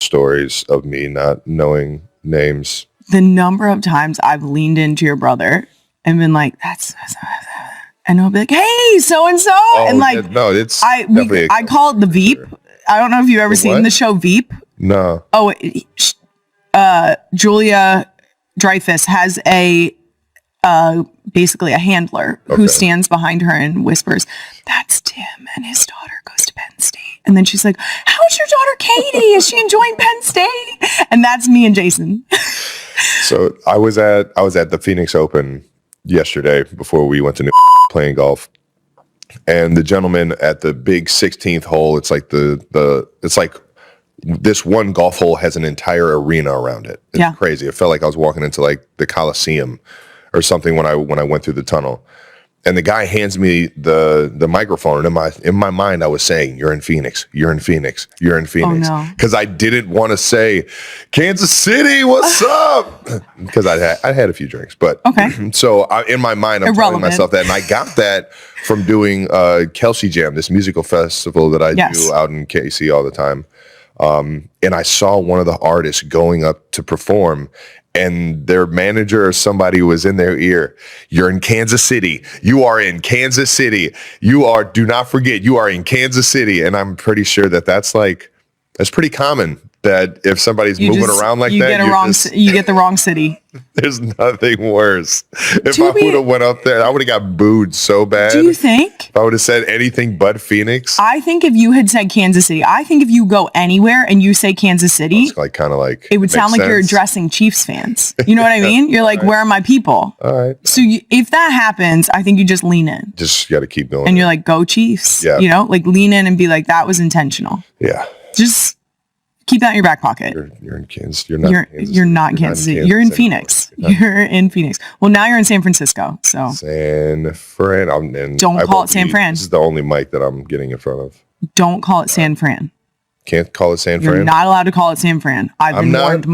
stories of me not knowing names. The number of times I've leaned into your brother and been like, and he'll be like, hey, so-and-so. And like, yeah, no, it's I call it the Veep. Sure. I don't know if you've ever seen the show Veep. No. Oh, Julia Dreyfus has basically a handler who stands behind her and whispers, that's Tim and his daughter goes to Penn State. And then she's like, how's your daughter Katie? Is she enjoying Penn State? And that's me and Jason. So I was at the Phoenix Open yesterday before we went to New playing golf. And the gentleman at the big 16th hole, it's like it's like this one golf hole has an entire arena around it. It's crazy. It felt like I was walking into like the Coliseum or something when I went through the tunnel. And the guy hands me the microphone, and in my mind I was saying, "You're in Phoenix. You're in Phoenix. You're in Phoenix," because I didn't want to say, "Kansas City, what's up?" Because I had a few drinks, but so in my mind I'm telling myself that, and I got that from doing Kelce Jam, this musical festival that I do out in KC all the time. And I saw one of the artists going up to perform, and their manager or somebody was in their ear, "You're in Kansas City. You are in Kansas City. Do not forget, you are in Kansas City." And I'm pretty sure that's pretty common, that if somebody's moving around like that, you get the wrong city. There's nothing worse. If I would have went up there, I would have got booed so bad. Do you think? If I would have said anything but Phoenix. I think if you had said Kansas City, I think if you go anywhere and you say Kansas City, it would sound like you're addressing Chiefs fans. You know what I mean? You're like, where are my people? All right. So if that happens, I think you just lean in. Just got to keep going. And you're like, go Chiefs. Yeah. You know, like lean in and be like, that was intentional. Yeah. Just keep that in your back pocket. You're in Kansas. You're not in Kansas City. You're in Phoenix. You're in Phoenix. Well, now you're in San Francisco. So San Fran. Don't call it San Fran. This is the only mic that I'm getting in front of. Don't call it San Fran. Can't call it San Fran? You're not allowed to call it San Fran. I've been warned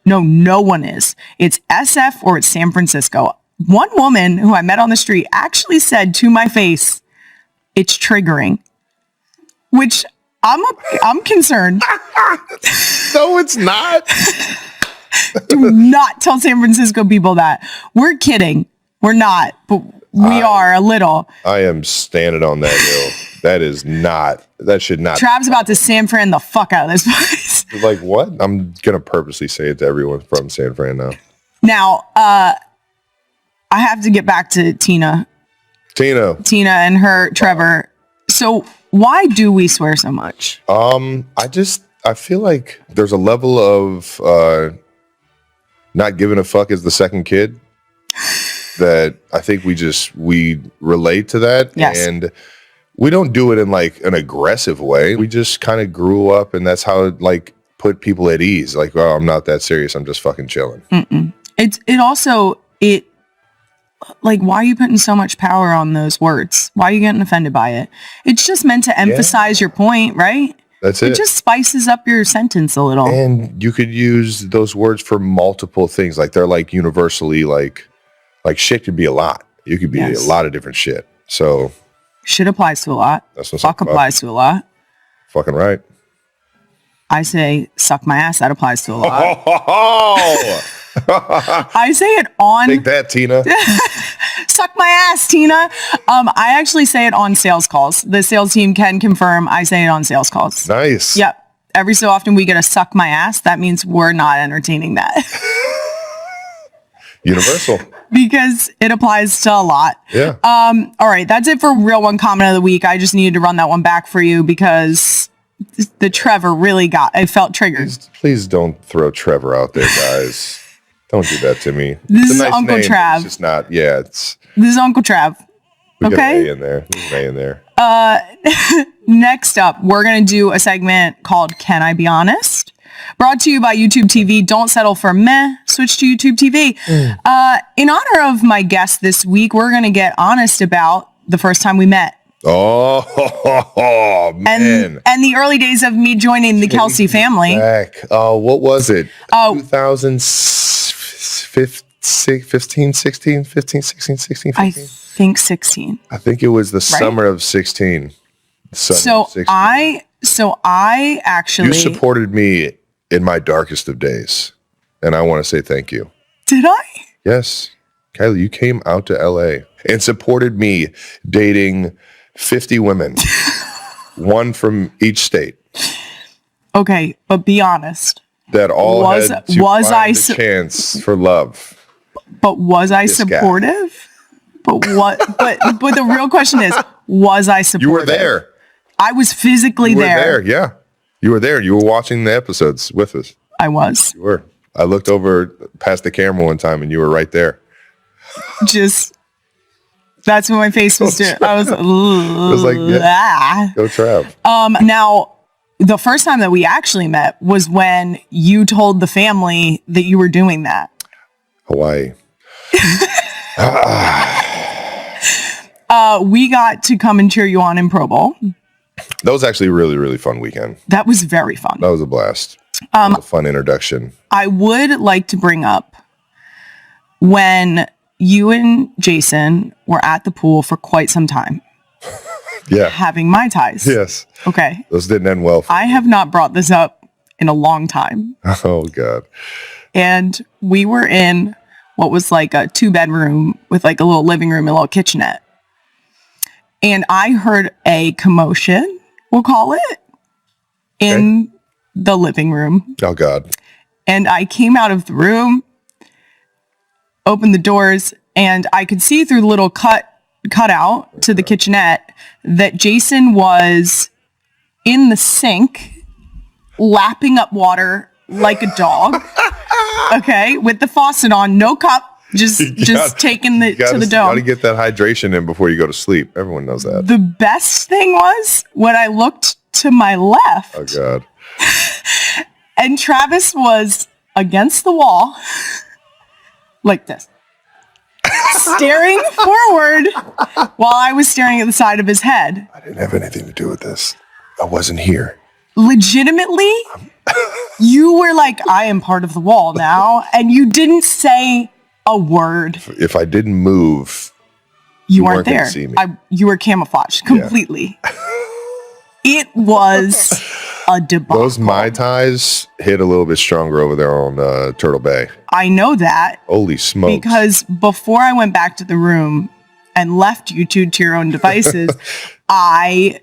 no one is. It's SF or it's San Francisco. One woman who I met on the street actually said to my face, it's triggering, which I'm concerned. No, it's not. Do not tell San Francisco people that. We're kidding. We're not, but we are a little. I am standing on that hill. That should not. Trav's about to San Fran the fuck out of this place. Like what? I'm going to purposely say it to everyone from San Fran now. Now, I have to get back to Tina and her Trevor. So why do we swear so much? I feel like there's a level of not giving a fuck as the second kid that I think we relate to that. Yes. And we don't do it in like an aggressive way. We just kind of grew up, and that's how it like put people at ease. Like, oh, I'm not that serious. I'm just fucking chilling. Like, why are you putting so much power on those words? Why are you getting offended by it? It's just meant to emphasize your point, right? That's it. It just spices up your sentence a little. And you could use those words for multiple things. Like they're like universally like shit could be a lot. You could be a lot of different shit. So shit applies to a lot. That's what fuck applies to a lot. Fucking right. I say suck my ass. That applies to a lot. Oh! I say it on. Take that, Tina. Suck my ass, Tina. I actually say it on sales calls. The sales team can confirm I say it on sales calls. Nice. Yep. Every so often we get a suck my ass. That means we're not entertaining that. Universal. Because it applies to a lot. Yeah. All right. That's it for Real One Comment of the Week. I just needed to run that one back for you because the Trevor really I felt triggered. Please don't throw Trevor out there, guys. Don't do that to me. This is nice Uncle name, Trav. It's just not. Yeah, this is Uncle Trav. We got an A in there. There's an A in there. Next up, we're going to do a segment called Can I Be Honest? Brought to you by YouTube TV. Don't settle for meh. Switch to YouTube TV. In honor of my guest this week, we're going to get honest about the first time we met. Oh, man. And the early days of me joining the Kelce family. What was it? 2015, 16, 15, 16, 16, 15? I think 16. I think it was the summer of 16. So I actually... You supported me in my darkest of days. And I want to say thank you. Did I? Yes. Kylie, you came out to LA and supported me dating 50 women, one from each state. Okay, but be honest. That all had to find a chance for love. But was I supportive? But what? But the real question is, was I supportive? You were there. I was physically there. Yeah. You were there. You were watching the episodes with us. I was. You were. I looked over past the camera one time and you were right there. That's what my face was doing. I was like, yeah, go Trav. Now, the first time that we actually met was when you told the family that you were doing that. Hawaii. We got to come and cheer you on in Pro Bowl. That was actually a really, really fun weekend. That was very fun. That was a blast. That was a fun introduction. I would like to bring up when you and Jason were at the pool for quite some time. Yeah. Having Mai Tais. Yes. Okay. Those didn't end well. I have not brought this up in a long time. Oh, God. And we were in what was like a 2-bedroom with like a little living room and a little kitchenette. And I heard a commotion, we'll call it, in the living room. Oh, God. And I came out of the room, opened the doors, and I could see through the little cutout to the kitchenette that Jason was in the sink, lapping up water like a dog. Okay, with the faucet on, no cup, just taking to the dome. Got to get that hydration in before you go to sleep. Everyone knows that. The best thing was when I looked to my left. Oh, God. And Travis was against the wall, like this, staring forward while I was staring at the side of his head. I didn't have anything to do with this. I wasn't here. Legitimately, you were like, I am part of the wall now. And you didn't say a word. If I didn't move, you weren't there. See me. You were camouflaged completely. Yeah. It was a debacle. Those Mai Tais hit a little bit stronger over there on Turtle Bay. I know that. Holy smokes. Because before I went back to the room and left you two to your own devices, I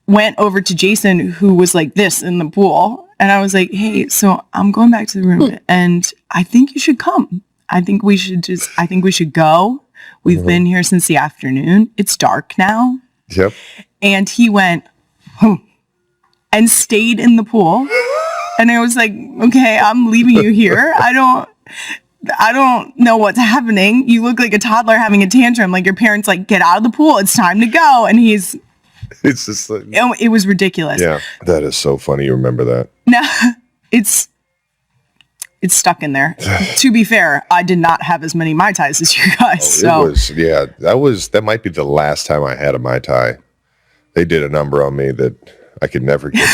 went over to Jason, who was like this in the pool. And I was like, hey, so I'm going back to the room and I think you should come. I think we should go. We've been here since the afternoon. It's dark now. Yep. And he went, and stayed in the pool. And I was like, okay, I'm leaving you here. I don't know what's happening. You look like a toddler having a tantrum. Like your parents like, get out of the pool. It's time to go. And it's just like, it was ridiculous. Yeah. That is so funny. You remember that? No, it's stuck in there. To be fair, I did not have as many Mai Tais as you guys. That might be the last time I had a Mai Tai. They did a number on me that I could never get.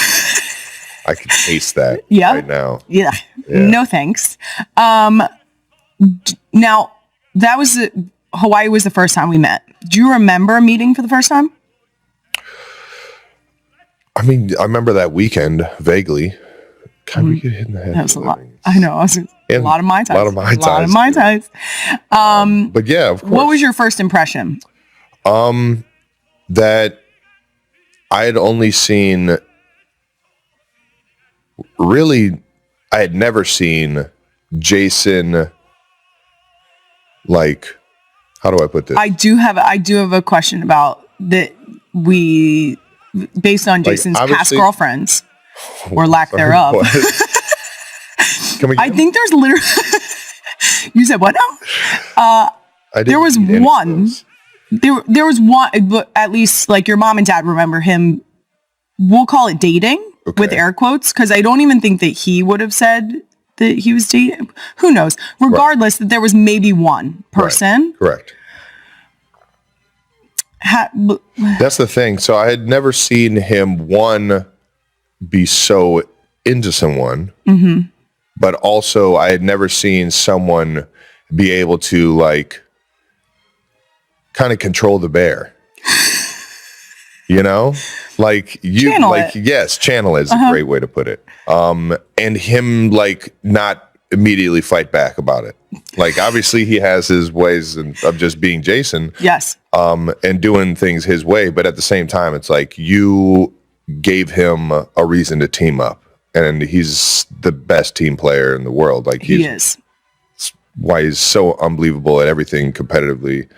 I could taste that right now. Yeah. No thanks. Now, that was Hawaii was the first time we met. Do you remember meeting for the first time? I mean, I remember that weekend vaguely. God, we get hit in the head. That was a lot. I know. A lot of Mai Tais. A lot of Mai Tais. But yeah, of course. What was your first impression? That I had only seen, really, I had never seen Jason, like, how do I put this? I do have a question about that based on Jason's past girlfriends or lack thereof. I think there's literally, you said what now? There was one. There was one, but at least like your mom and dad remember him, we'll call it dating with air quotes. Cause I don't even think that he would have said that he was dating. Who knows? Regardless, that there was maybe one person. Correct. That's the thing. So I had never seen him, one, be so into someone, but also I had never seen someone be able to like kind of control the bear, you know? Like you, Channel like it. yes, channel is a great way to put it. And him like not immediately fight back about it. Like obviously he has his ways of just being Jason. Yes. And doing things his way, but at the same time, it's like you gave him a reason to team up, and he's the best team player in the world. Like He is. Why he's so unbelievable at everything competitively.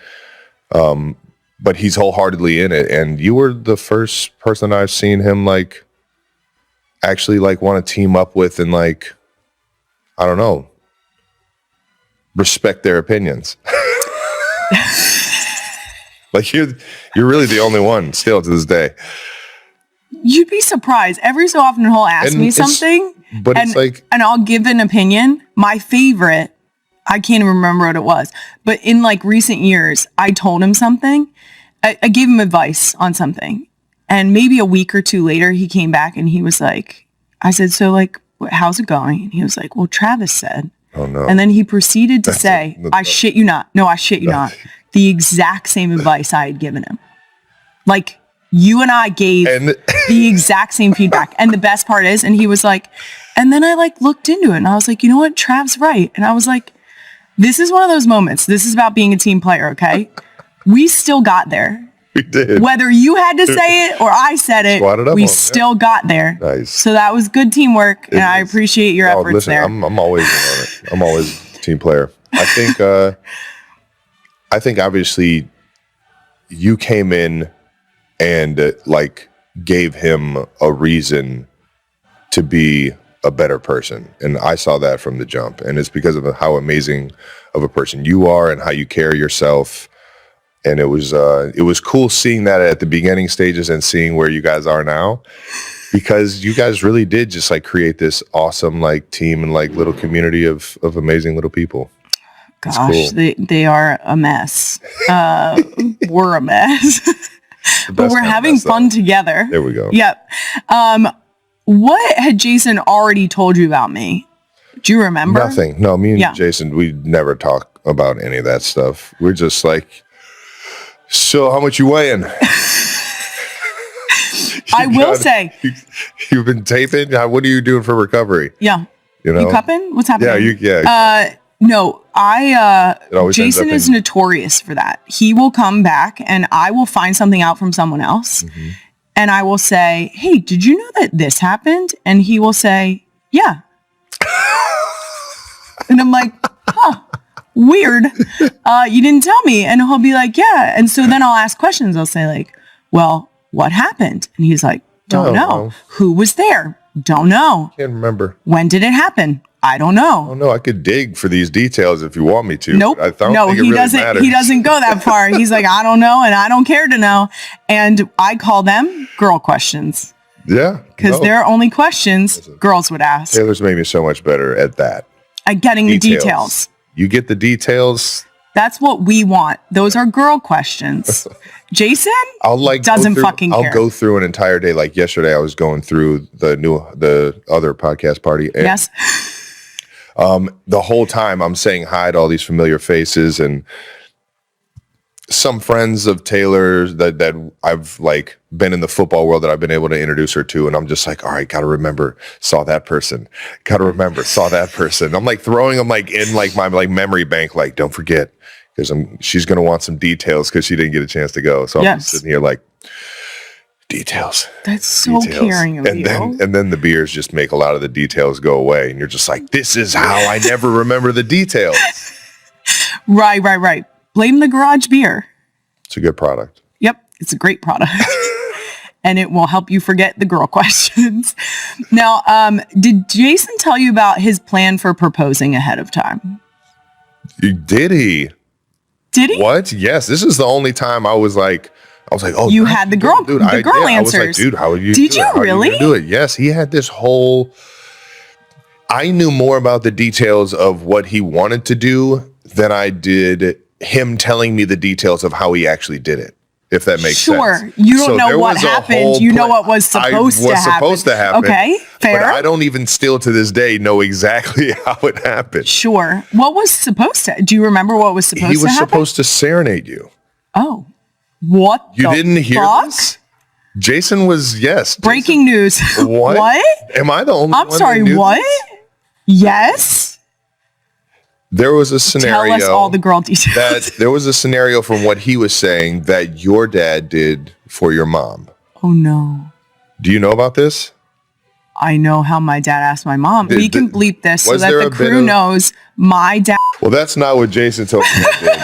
But he's wholeheartedly in it. And you were the first person I've seen him like actually like want to team up with and like, I don't know, respect their opinions. Like you're really the only one still to this day. You'd be surprised. Every so often he'll ask me something, but it's like, and I'll give an opinion. My favorite, I can't even remember what it was, but in like recent years, I told him something. I gave him advice on something, and maybe a week or two later, he came back and he was like, I said, so like, how's it going? And he was like, well, Travis said. Oh no. And then he proceeded to say, I shit you not. No, I shit you not. The exact same advice I had given him. Like, you and I gave the exact same feedback. And the best part is, and he was like, and then I like looked into it and I was like, you know what? Trav's right. And I was like, this is one of those moments. This is about being a team player, okay? We still got there. We did. Whether you had to say it or I said it, we still got there. Nice. So that was good teamwork, and I appreciate your efforts there. I'm always on it. I'm always a team player. I think obviously you came in and like gave him a reason to be a better person, and I saw that from the jump, and it's because of how amazing of a person you are and how you carry yourself. And it was cool seeing that at the beginning stages and seeing where you guys are now, because you guys really did just like create this awesome like team and like little community of amazing little people. Gosh, cool. They are a mess. We're a mess, but we're having fun together. There we go. Yep. What had Jason already told you about me? Do you remember? Nothing. No, me and Jason, we never talk about any of that stuff. We're just like, so how much you weighing? I will say. You've been taping? What are you doing for recovery? Yeah. You know? You cupping? What's happening? Yeah. No, Jason is notorious for that. He will come back and I will find something out from someone else. Mm-hmm. And I will say, hey, did you know that this happened? And he will say, yeah. And I'm like, huh. Weird. You didn't tell me. And he'll be like, yeah. And so then I'll ask questions. I'll say like, well, what happened? And he's like, don't know. Who was there? Don't know. Can't remember. When did it happen? I don't know. Oh no, I could dig for these details if you want me to. Nope. He doesn't go that far. He's like, I don't know and I don't care to know. And I call them girl questions. Yeah. Because they're only questions girls would ask. Taylor's made me so much better at that. At getting the details. You get the details. That's what we want. Those are girl questions. Jason doesn't fucking care. I'll go through an entire day. Like yesterday, I was going through the other podcast party. And, yes. The whole time I'm saying hi to all these familiar faces and some friends of Taylor's that I've like been in the football world that I've been able to introduce her to. And I'm just like, all right, got to remember, saw that person. Got to remember, saw that person. I'm like throwing them like in like my like memory bank. Like, don't forget, because she's going to want some details because she didn't get a chance to go. So I'm just sitting here like, details. That's so caring of you. And then the beers just make a lot of the details go away. And you're just like, this is how I never remember the details. Right. Blame the garage beer. It's a good product. Yep. It's a great product. And it will help you forget the girl questions. Now, did Jason tell you about his plan for proposing ahead of time? Did he? Did he? What? Yes. This is the only time I was like, oh, you had the girl, dude, the girl answers. I was like, dude, how would you Did you really do it? Yes. He had this whole, I knew more about the details of what he wanted to do than I did him telling me the details of how he actually did it. If that makes sense. Sure. You don't know what happened. You know what was supposed to happen. Okay, fair. But I don't even still to this day know exactly how it happened. Sure. What was supposed to? Do you remember what was supposed to happen? He was supposed to serenade you. Oh. What? You didn't hear this? Jason was, yes. Breaking news. What? What? Am I the only one? I'm sorry, what? This? Yes. There was a scenario. Tell us all the girl details. There was a scenario from what he was saying that your dad did for your mom. Oh, no. Do you know about this? I know how my dad asked my mom. We can bleep this so that the crew knows my dad. Well, that's not what Jason told me he did.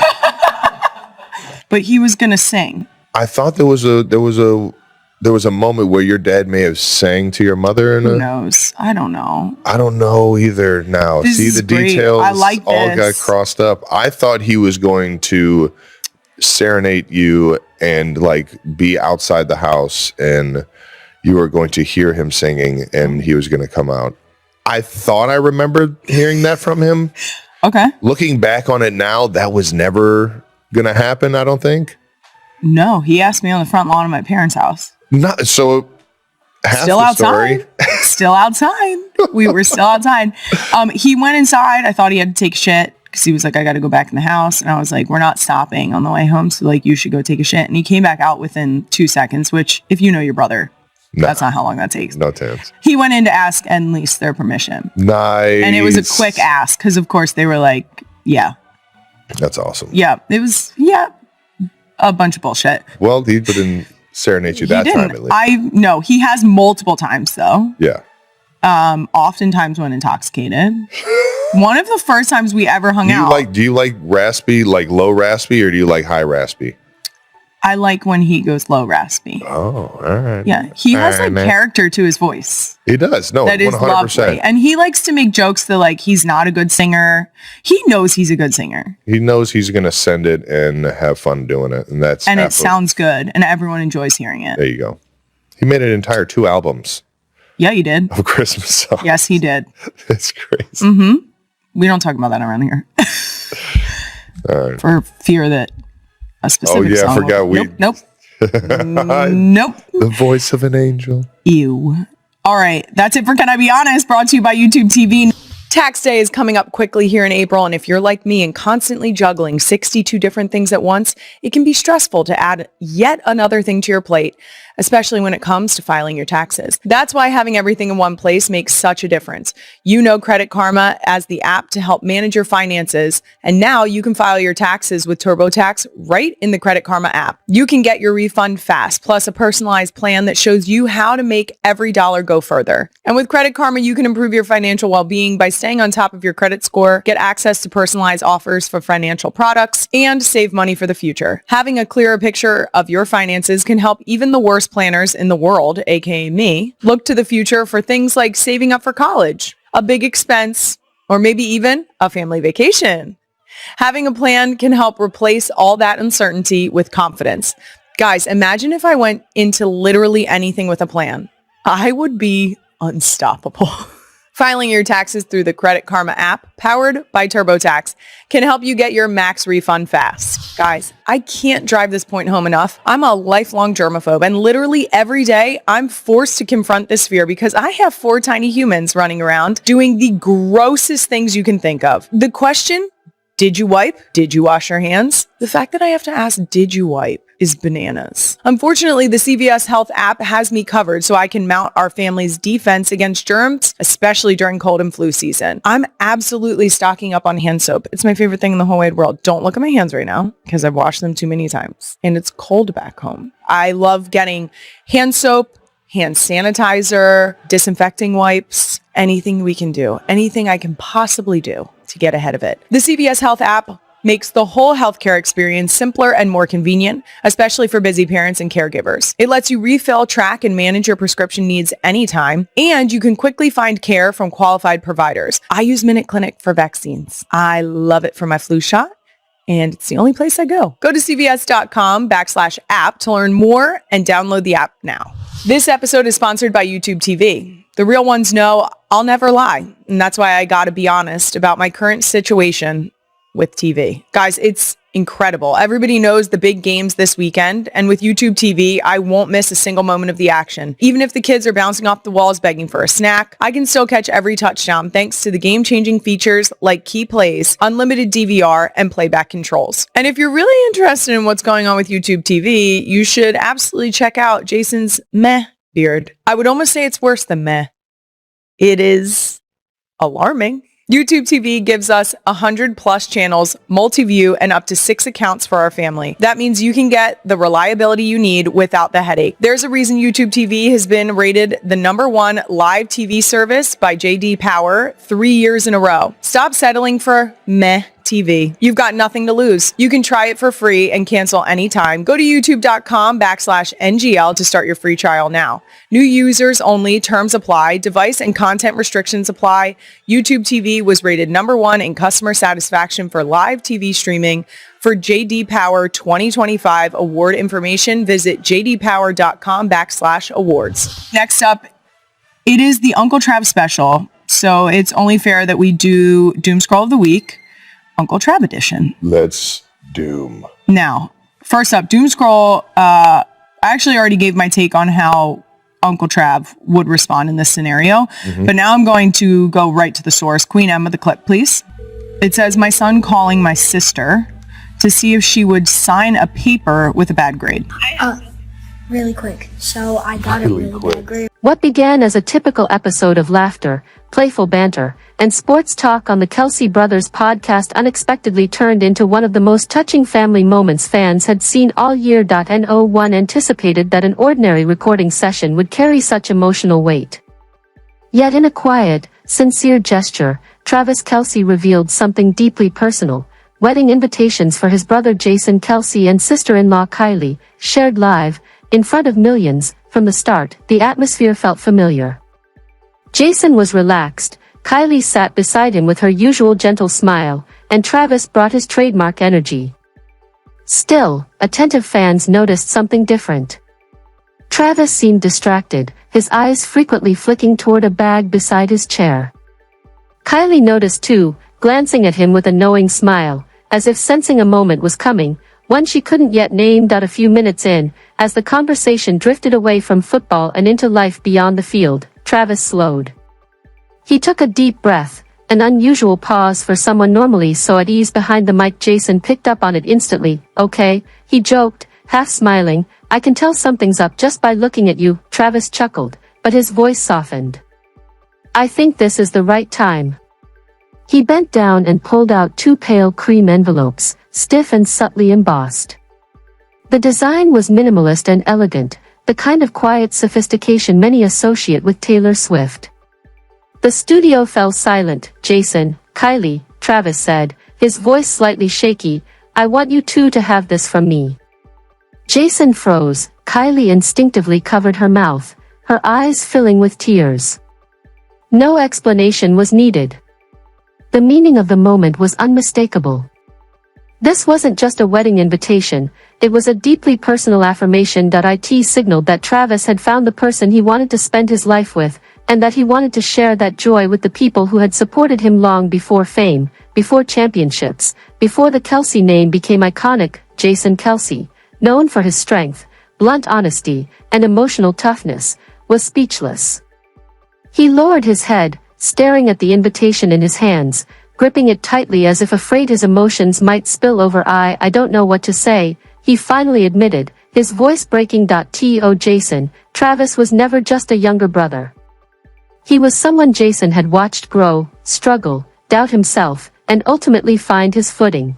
But he was going to sing. I thought there was a moment where your dad may have sang to your mother. Who knows? I don't know. I don't know either now. See, the details all got crossed up. I thought he was going to serenade you and like be outside the house and you were going to hear him singing and he was going to come out. I thought I remembered hearing that from him. Okay. Looking back on it now, that was never going to happen, I don't think. No, he asked me on the front lawn of my parents' house. Not so. Still outside. Still outside. We were still outside. He went inside. I thought he had to take a shit because he was like, I got to go back in the house. And I was like, we're not stopping on the way home. So like, you should go take a shit. And he came back out within 2 seconds, which if you know your brother, that's not how long that takes. No chance. He went in to ask and lease their permission. Nice. And it was a quick ask because of course they were like, yeah. That's awesome. Yeah. It was, a bunch of bullshit. Well, he didn't serenade you that time at least. No, he has multiple times though. Yeah. Oftentimes when intoxicated. One of the first times we ever hung out. Do you like raspy, like low raspy, or do you like high raspy? I like when he goes low raspy. Oh, all right. Yeah, he has like character to his voice. He does. No, that 100%. Is lovely. And he likes to make jokes that like he's not a good singer. He knows he's a good singer. He knows he's going to send it and have fun doing it, and it sounds good, and everyone enjoys hearing it. There you go. He made an entire 2 albums. Yeah, he did. Of Christmas songs. Yes, he did. That's crazy. Mm-hmm. We don't talk about that around here. All right. For fear that a specific song. I forgot Nope. Nope. The voice of an angel. Ew. All right. That's it for Can I Be Honest? Brought to you by YouTube TV. Tax day is coming up quickly here in April, and if you're like me and constantly juggling 62 different things at once, it can be stressful to add yet another thing to your plate, especially when it comes to filing your taxes. That's why having everything in one place makes such a difference. You know Credit Karma as the app to help manage your finances, and now you can file your taxes with TurboTax right in the Credit Karma app. You can get your refund fast, plus a personalized plan that shows you how to make every dollar go further. And with Credit Karma, you can improve your financial well-being by staying on top of your credit score, get access to personalized offers for financial products, and save money for the future. Having a clearer picture of your finances can help even the worst planners in the world, aka me, look to the future for things like saving up for college, a big expense, or maybe even a family vacation. Having a plan can help replace all that uncertainty with confidence. Guys, imagine if I went into literally anything with a plan. I would be unstoppable. Filing your taxes through the Credit Karma app, powered by TurboTax, can help you get your max refund fast. Guys, I can't drive this point home enough. I'm a lifelong germaphobe, and literally every day I'm forced to confront this fear because I have 4 tiny humans running around doing the grossest things you can think of. The question, did you wipe? Did you wash your hands? The fact that I have to ask, did you wipe, is bananas. Unfortunately, the CVS Health app has me covered so I can mount our family's defense against germs, especially during cold and flu season. I'm absolutely stocking up on hand soap. It's my favorite thing in the whole wide world. Don't look at my hands right now because I've washed them too many times and it's cold back home. I love getting hand soap, hand sanitizer, disinfecting wipes, anything we can do, anything I can possibly do to get ahead of it. The CVS Health app makes the whole healthcare experience simpler and more convenient, especially for busy parents and caregivers. It lets you refill, track, and manage your prescription needs anytime, and you can quickly find care from qualified providers. I use Minute Clinic for vaccines. I love it for my flu shot, and it's the only place I go. Go to cvs.com/app to learn more and download the app now. This episode is sponsored by YouTube TV. The real ones know I'll never lie, and that's why I gotta be honest about my current situation with TV. Guys, it's incredible. Everybody knows the big games this weekend, and with YouTube TV, I won't miss a single moment of the action. Even if the kids are bouncing off the walls begging for a snack, I can still catch every touchdown thanks to the game-changing features like key plays, unlimited DVR, and playback controls. And if you're really interested in what's going on with YouTube TV, you should absolutely check out Jason's meh beard. I would almost say it's worse than meh. It is alarming. YouTube TV gives us 100 plus channels, multi-view, and up to 6 accounts for our family. That means you can get the reliability you need without the headache. There's a reason YouTube TV has been rated the #1 live TV service by JD Power 3 years in a row. Stop settling for meh TV. You've got nothing to lose. You can try it for free and cancel anytime. Go to youtube.com/NGL to start your free trial now. New users only, terms apply, device and content restrictions apply. YouTube TV was rated #1 in customer satisfaction for live TV streaming. For JD Power 2025 award information, visit jdpower.com/awards. Next up, it is the Uncle Trav special. So it's only fair that we do Doom Scroll of the Week, Uncle Trav edition. Let's doom. Now, first up, Doom Scroll. I actually already gave my take on how Uncle Trav would respond in this scenario, but now I'm going to go right to the source. Queen Emma, the clip, please. It says, my son calling my sister to see if she would sign a paper with a bad grade. Really quick. So I got a really bad grade. What began as a typical episode of laughter, playful banter, and sports talk on the Kelce Brothers podcast unexpectedly turned into one of the most touching family moments fans had seen all year. No one anticipated that an ordinary recording session would carry such emotional weight. Yet in a quiet, sincere gesture, Travis Kelce revealed something deeply personal. Wedding invitations for his brother Jason Kelce and sister-in-law Kylie, shared live, in front of millions. From the start, the atmosphere felt familiar. Jason was relaxed, Kylie sat beside him with her usual gentle smile, and Travis brought his trademark energy. Still, attentive fans noticed something different. Travis seemed distracted, his eyes frequently flicking toward a bag beside his chair. Kylie noticed too, glancing at him with a knowing smile, as if sensing a moment was coming, one she couldn't yet name. A few minutes in, as the conversation drifted away from football and into life beyond the field, Travis slowed. He took a deep breath, an unusual pause for someone normally so at ease behind the mic. Jason picked up on it instantly. Okay, he joked, half smiling, I can tell something's up just by looking at you. Travis chuckled, but his voice softened. I think this is the right time. He bent down and pulled out 2 pale cream envelopes, stiff and subtly embossed. The design was minimalist and elegant, the kind of quiet sophistication many associate with Taylor Swift. The studio fell silent. Jason, Kylie, Travis said, his voice slightly shaky, I want you two to have this from me. Jason froze. Kylie instinctively covered her mouth, her eyes filling with tears. No explanation was needed. The meaning of the moment was unmistakable. This wasn't just a wedding invitation, it was a deeply personal affirmation. It signaled that Travis had found the person he wanted to spend his life with, and that he wanted to share that joy with the people who had supported him long before fame, before championships, before the Kelce name became iconic. Jason Kelce, known for his strength, blunt honesty, and emotional toughness, was speechless. He lowered his head, staring at the invitation in his hands, gripping it tightly as if afraid his emotions might spill over. I don't know what to say, he finally admitted, his voice breaking. Jason, Travis was never just a younger brother. He was someone Jason had watched grow, struggle, doubt himself, and ultimately find his footing.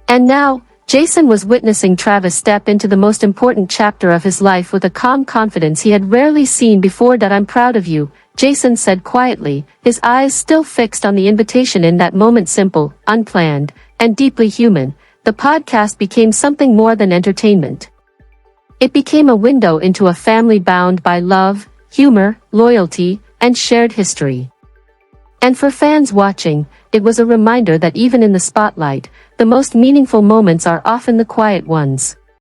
And now, Jason was witnessing Travis step into the most important chapter of his life with a calm confidence he had rarely seen before. I'm proud of you, Jason said quietly, his eyes still fixed on the invitation. In that moment, simple, unplanned, and deeply human, the podcast became something more than entertainment. It became a window into a family bound by love, humor, loyalty, and shared history. And for fans watching, it was a reminder that even in the spotlight, the most meaningful moments are often the quiet ones.